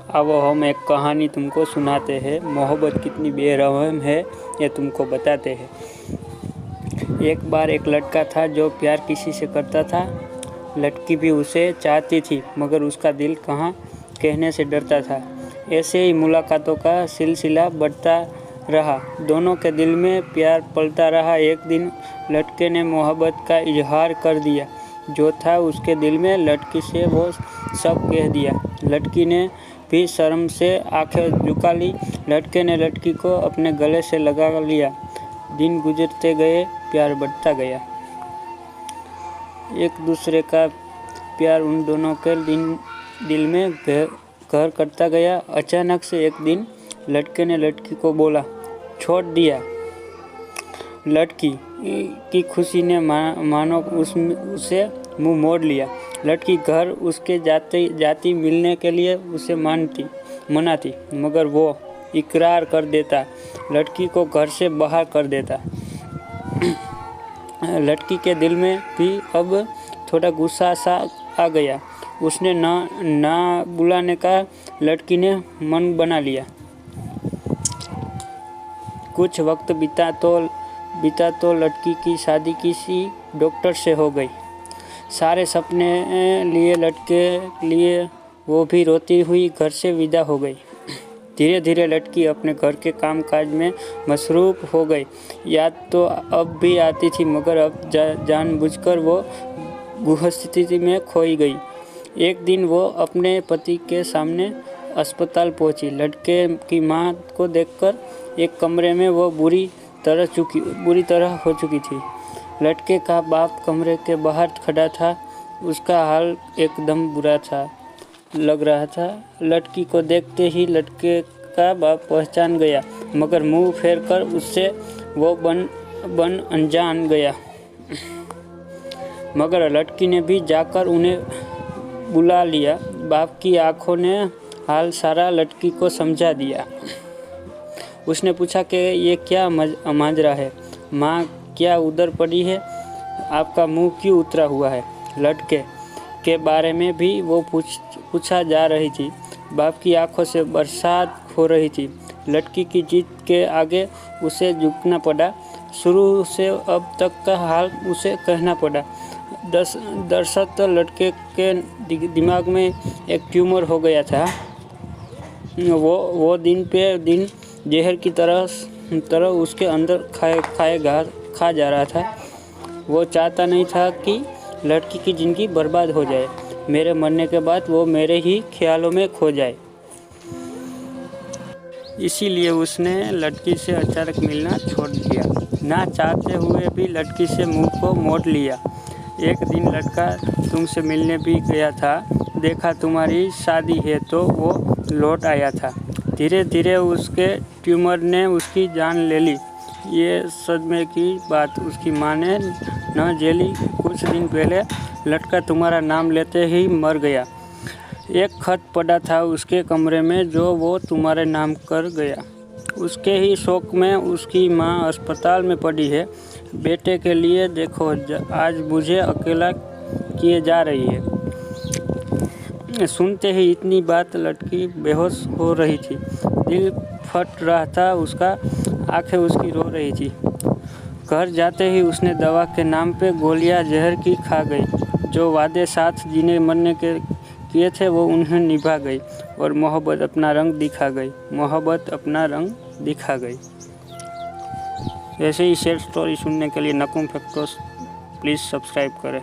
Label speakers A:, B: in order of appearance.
A: आओ हम एक कहानी तुमको सुनाते हैं। मोहब्बत कितनी बेरहम है ये तुमको बताते हैं। एक बार एक लड़का था जो प्यार किसी से करता था। लड़की भी उसे चाहती थी मगर उसका दिल कहाँ कहने से डरता था। ऐसे ही मुलाकातों का सिलसिला बढ़ता रहा। दोनों के दिल में प्यार पलता रहा। एक दिन लड़के ने मोहब्बत का इजहार कर दिया। जो था उसके दिल में लड़की से वो सब कह दिया। लड़की ने भी शर्म से आंखें झुका ली। लड़के ने लड़की को अपने गले से लगा लिया। दिन गुजरते गए, प्यार बढ़ता गया। एक दूसरे का प्यार उन दोनों के दिल में घर करता गया। अचानक से एक दिन लड़के ने लड़की को बोला, छोड़ दिया। लड़की की खुशी ने मानो उसे मुंह मोड़ लिया। लड़की घर उसके जाती मिलने के लिए उसे मनाती मगर वो इकरार कर देता। लड़की को घर से बाहर कर देता। लड़की के दिल में भी अब थोड़ा गुस्सा सा आ गया। उसने ना बुलाने का लड़की ने मन बना लिया। कुछ वक्त बीता तो लड़की की शादी किसी डॉक्टर से हो गई। सारे सपने लिए लड़के लिए वो भी रोती हुई घर से विदा हो गई। धीरे धीरे लड़की अपने घर के कामकाज में मसरूफ़ हो गई। याद तो अब भी आती थी मगर अब जानबूझकर वो गुहस्थिति में खोई गई। एक दिन वो अपने पति के सामने अस्पताल पहुंची। लड़के की मां को देखकर एक कमरे में वो बुरी तरह हो चुकी थी। लड़के का बाप कमरे के बाहर खड़ा था। उसका हाल एकदम बुरा लग रहा था। लड़की को देखते ही लड़के का बाप पहचान गया मगर मुंह फेरकर उससे वो बन अनजान गया। मगर लड़की ने भी जाकर उन्हें बुला लिया। बाप की आंखों ने हाल सारा लड़की को समझा दिया। उसने पूछा कि ये क्या माजरा है? माँ क्या उधर पड़ी है? आपका मुंह क्यों उतरा हुआ है? लड़के के बारे में भी वो पूछा जा रही थी। बाप की आंखों से बरसात हो रही थी। लड़की की जिद के आगे उसे झुकना पड़ा। शुरू से अब तक का हाल उसे कहना पड़ा। दरअसल लड़के के दिमाग में एक ट्यूमर हो गया था। वो दिन पे दिन जहर की तरह उसके अंदर खा जा रहा था। वो चाहता नहीं था कि लड़की की ज़िंदगी बर्बाद हो जाए। मेरे मरने के बाद वो मेरे ही ख्यालों में खो जाए। इसीलिए उसने लड़की से अचानक मिलना छोड़ दिया। ना चाहते हुए भी लड़की से मुंह को मोड़ लिया। एक दिन लड़का तुमसे मिलने भी गया था। देखा तुम्हारी शादी है तो वो लौट आया था। धीरे धीरे उसके ट्यूमर ने उसकी जान ले ली। ये सदमे की बात उसकी माँ ने न झेली। कुछ दिन पहले लड़का तुम्हारा नाम लेते ही मर गया। एक खत पड़ा था उसके कमरे में जो वो तुम्हारे नाम कर गया। उसके ही शोक में उसकी माँ अस्पताल में पड़ी है। बेटे के लिए देखो आज मुझे अकेला किए जा रही है। सुनते ही इतनी बात लड़की बेहोश हो रही थी। दिल फट रहा था उसका। आंखें उसकी रो रही थी। घर जाते ही उसने दवा के नाम पे गोलियां जहर की खा गई। जो वादे साथ जीने मरने के किए थे वो उन्हें निभा गई और मोहब्बत अपना रंग दिखा गई। ऐसे ही शेयर स्टोरी सुनने के लिए नकुम फैक्ट्स प्लीज़ सब्सक्राइब करें।